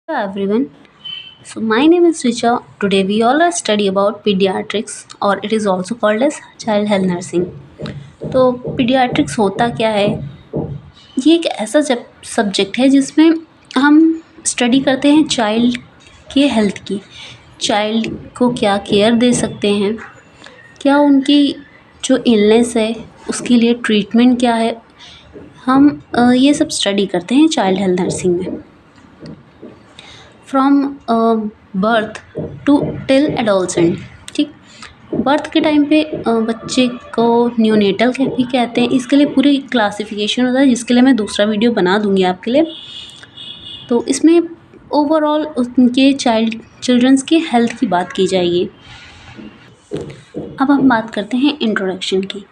Hello everyone. So my name is Richa. Today we all are study about pediatrics or it is also called as child health nursing. तो pediatrics होता क्या है? ये एक ऐसा subject है जिसमें हम स्टडी करते हैं चाइल्ड के हेल्थ की। चाइल्ड को क्या केयर दे सकते हैं, क्या उनकी जो इलनेस है उसके लिए ट्रीटमेंट क्या है, हम ये सब स्टडी करते हैं चाइल्ड हेल्थ नर्सिंग में। From birth to till adolescent. ठीक, बर्थ के टाइम पे बच्चे को न्यूनेटल भी कहते हैं। इसके लिए पूरी क्लासिफिकेशन होता है जिसके लिए मैं दूसरा वीडियो बना दूंगी आपके लिए। तो इसमें ओवरऑल उनके चिल्ड्रंस की हेल्थ की बात की जाएगी। अब हम बात करते हैं इंट्रोडक्शन की।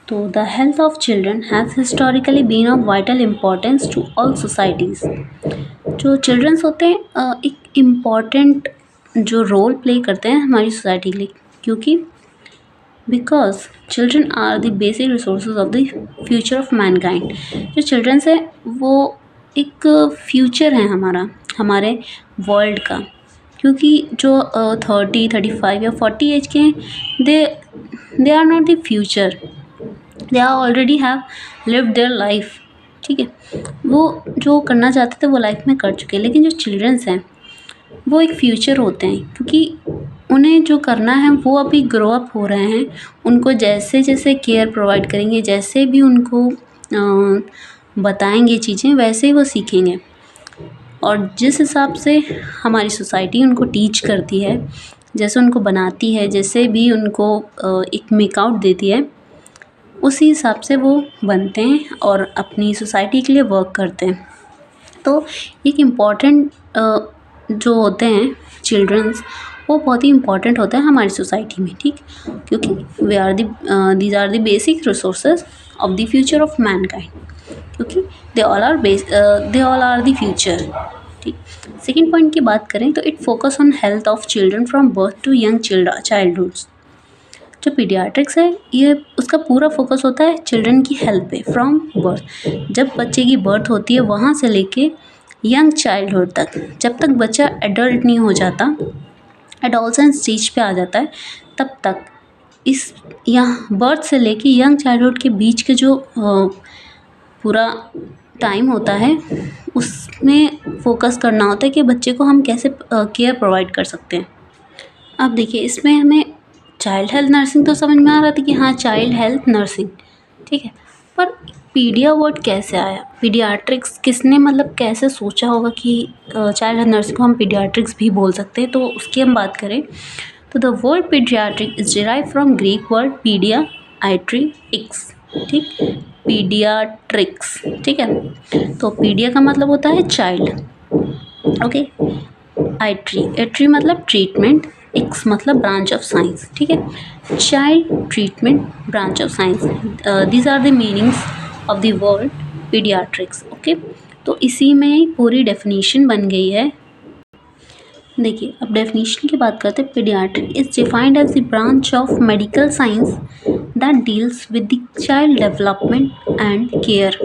तो the health of children has historically been of vital importance to all societies. जो चिल्ड्रंस होते हैं एक इम्पॉर्टेंट जो रोल प्ले करते हैं हमारी सोसाइटी के लिए, क्योंकि because children are the basic resources of the future of mankind. जो चिल्ड्रंस है वो एक फ्यूचर है हमारे वर्ल्ड का, क्योंकि जो 30, 35 या 40 एज के हैं they are not the future, they are already have lived their life. ठीक है, वो जो करना चाहते थे वो लाइफ में कर चुके हैं। लेकिन जो चिल्ड्रंस हैं वो एक फ्यूचर होते हैं, क्योंकि उन्हें जो करना है वो अभी ग्रो अप हो रहे हैं। उनको जैसे जैसे केयर प्रोवाइड करेंगे, जैसे भी उनको बताएंगे चीज़ें, वैसे ही वो सीखेंगे। और जिस हिसाब से हमारी सोसाइटी उनको टीच करती है, जैसे उनको बनाती है, जैसे भी उनको एक मेकआउट देती है, उसी हिसाब से वो बनते हैं और अपनी सोसाइटी के लिए वर्क करते हैं। तो एक इम्पॉर्टेंट जो होते हैं चिल्ड्रंस, वो बहुत ही इम्पॉर्टेंट होता है हमारी सोसाइटी में। ठीक, क्योंकि these are the basic resources of the future of mankind, क्योंकि they all are the future. ठीक, सेकेंड पॉइंट की बात करें तो it focus on health of children from birth to young childhoods. जो पीडियाट्रिक्स है ये उसका पूरा फोकस होता है चिल्ड्रन की हेल्थ पे फ्रॉम बर्थ। जब बच्चे की बर्थ होती है वहाँ से लेके यंग चाइल्डहुड तक, जब तक बच्चा एडल्ट नहीं हो जाता, एडोलसेंस स्टेज पे आ जाता है, तब तक इस यहाँ बर्थ से लेके यंग चाइल्डहुड के बीच के जो पूरा टाइम होता है उसमें फोकस करना होता है कि बच्चे को हम कैसे केयर प्रोवाइड कर सकते हैं। अब देखिए, इसमें हमें चाइल्ड हेल्थ नर्सिंग तो समझ में आ रहा था कि हाँ चाइल्ड हेल्थ नर्सिंग, ठीक है, पर पीडिया वर्ड कैसे आया, पीडियाट्रिक्स किसने मतलब कैसे सोचा होगा कि चाइल्ड हेल्थ नर्सिंग को हम पीडियाट्रिक्स भी बोल सकते हैं। तो उसकी हम बात करें तो the word paediatric is derive from Greek word pedia iatrics एक्स। ठीक, पीडियाट्रिक्स, ठीक है। तो पीडिया का मतलब होता है चाइल्ड, ओके, आइट्री मतलब ट्रीटमेंट, एक्स मतलब ब्रांच ऑफ साइंस। ठीक है, child treatment branch of science, these are the meanings of the word paediatrics. Okay, तो इसी में पूरी डेफिनेशन बन गई है। देखिए, अब डेफिनेशन की बात करते हैं। Paediatric is defined as the branch of medical science that deals with the child development and care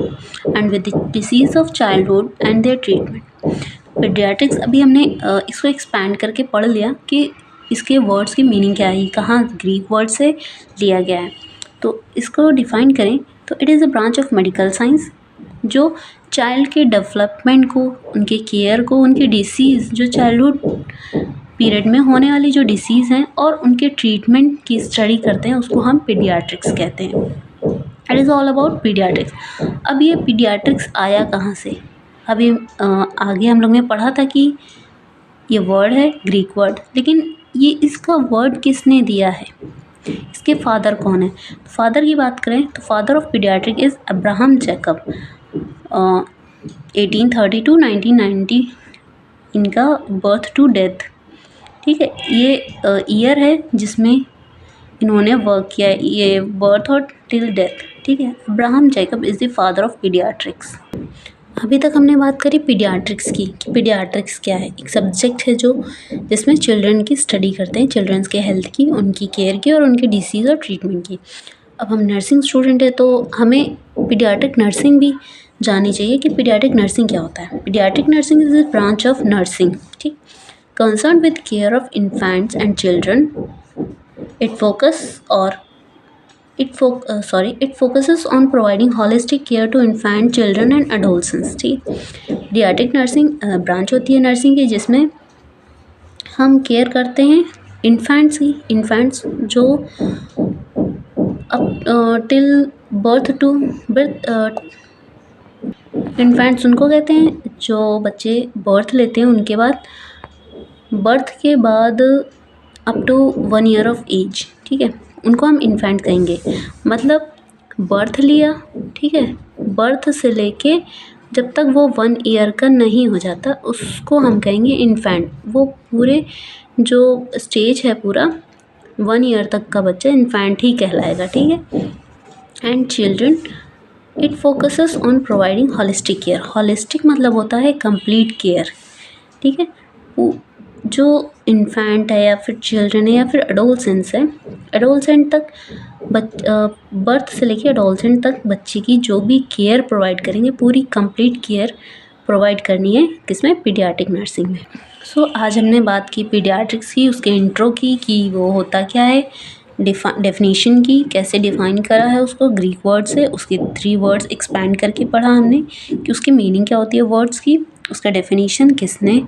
and with the disease of childhood and their treatment. Paediatrics अभी हमने इसको एक्सपैंड करके पढ़ लिया कि इसके वर्ड्स की मीनिंग क्या है, कहाँ ग्रीक वर्ड से लिया गया है। तो इसको डिफाइन करें तो it is a branch of medical science जो चाइल्ड के डेवलपमेंट को, उनके केयर को, उनके डिसीज़ जो चाइल्डहुड पीरियड में होने वाली जो डिसीज़ हैं और उनके ट्रीटमेंट की स्टडी करते हैं, उसको हम पीडियाट्रिक्स कहते हैं। It is all about paediatrics. अब ये पीडियाट्रिक्स आया कहाँ से? अभी आगे हम लोग ने पढ़ा था कि ये वर्ड है ग्रीक वर्ड, लेकिन ये इसका वर्ड किसने दिया है, इसके फादर कौन है? फादर की बात करें तो father of paediatric is Abraham Jacob. 1830 to 1990 इनका बर्थ टू डेथ। ठीक है, ये ईयर है जिसमें इन्होंने वर्क किया है, ये बर्थ और टिल डेथ। ठीक है, Abraham Jacob is the father of paediatrics. अभी तक हमने बात करी पीडियाट्रिक्स की कि पीडियाट्रिक्स क्या है। एक सब्जेक्ट है जो जिसमें चिल्ड्रन की स्टडी करते हैं, चिल्ड्रंस के हेल्थ की, उनकी केयर की और उनके डिसीज़ और ट्रीटमेंट की। अब हम नर्सिंग स्टूडेंट है तो हमें पीडियाट्रिक नर्सिंग भी जाननी चाहिए कि पीडियाट्रिक नर्सिंग क्या होता है। Paediatric nursing is a branch of nursing, ठीक, concern with care of infants and children. It focus और it focuses on providing holistic care to infant, children and adolescents, ठीक। पीडियाट्रिक नर्सिंग ब्रांच होती है nursing की जिसमें हम care करते हैं इन्फेंट्स की। इन्फेंट्स जो अब टिल बर्थ इन्फेंट्स उनको कहते हैं जो बच्चे बर्थ लेते हैं, उनके बाद बर्थ के बाद up to 1 year of age, ठीक है, उनको हम इन्फेंट कहेंगे। मतलब बर्थ लिया, ठीक है, बर्थ से लेके जब तक वो 1 ईयर का नहीं हो जाता उसको हम कहेंगे इन्फेंट। वो पूरे जो स्टेज है पूरा 1 ईयर तक का बच्चा इन्फेंट ही कहलाएगा, ठीक है। And children, it focuses on providing holistic care. Holistic मतलब होता है कंप्लीट केयर, ठीक है। जो इन्फेंट है या फिर चिल्ड्रन है या फिर एडोलसेंस है, एडोलसेंट तक बर्थ से लेके एडोलसेंट तक बच्चे की जो भी केयर प्रोवाइड करेंगे पूरी कंप्लीट केयर प्रोवाइड करनी है किसमें, पीडियाट्रिक नर्सिंग में। सो आज हमने बात की पीडियाट्रिक्स की, उसके इंट्रो की कि वो होता क्या है, डेफिनेशन की, कैसे डिफ़ाइन करा है उसको ग्रीक वर्ड से, उसके 3 वर्ड्स एक्सपैंड करके पढ़ा हमने कि उसकी मीनिंग क्या होती है वर्ड्स की, उसका डेफिनेशन किसने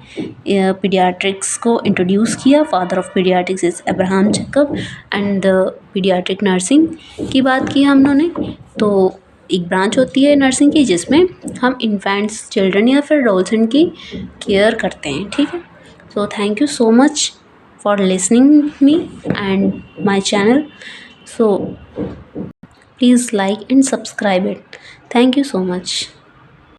पीडियाट्रिक्स को इंट्रोड्यूस किया, father of paediatrics is Abraham Jacob, and paediatric nursing की बात की हम लोगों ने। तो एक ब्रांच होती है नर्सिंग की जिसमें हम इन्फेंट्स, चिल्ड्रन या फिर एडोलसेंट की केयर करते हैं, ठीक है। So thank you so much for listening me and my channel, so please like and subscribe it. Thank you so much.